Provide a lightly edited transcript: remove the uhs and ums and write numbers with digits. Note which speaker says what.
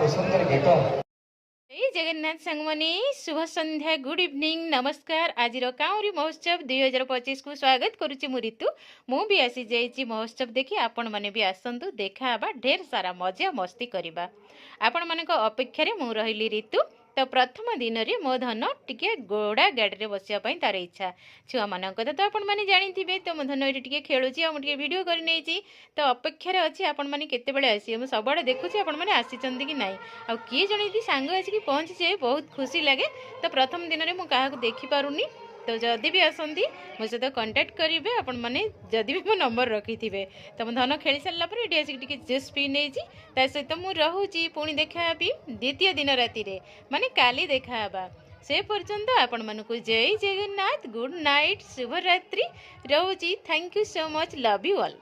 Speaker 1: सुंदर गीत
Speaker 2: जय जगन्नाथ संगमनी शुभ संध्या गुड इवनिंग नमस्कार आज काउरी महोत्सव 2025 को स्वागत करुच्ची मु ऋतु मु भी आसी जाइए महोत्सव देखी आपण मैंने भी आसतु देखा ढेर सारा मजा मस्ती करवा आपण मान अपेक्षार मु रही ऋतु तो प्रथम दिन में मो धन टिके घोड़ा गाड़ी में बसापी तार इच्छा छुआ मान तो आपण मैंने जानी तो मो धन ये खेलुची मुझे वीडियो कर तो अपेक्षार अच्छी आपण मैंने केत आसी मुझे सब देखुची आपण मैंने आसी कि ना आ किए जन सांग आसिक पहुँची जाए बहुत खुशी लगे तो प्रथम दिन में मुझे देखिपारूनी तो जदि भी आसती मो सहित कंटाक्ट करेंगे आपण मैंने जदि भी मो नंबर रखी थे तो मो धन खेली सारा पर ये आसिक जूस पी नहीं सहित मुझे रोची पुणी देखा द्वितीय दिन राति माने काली देखा से पर्यंत आपण मानक जय जगन्नाथ गुड नाइट शुभ रात्रि Rochi thank you so much love you all.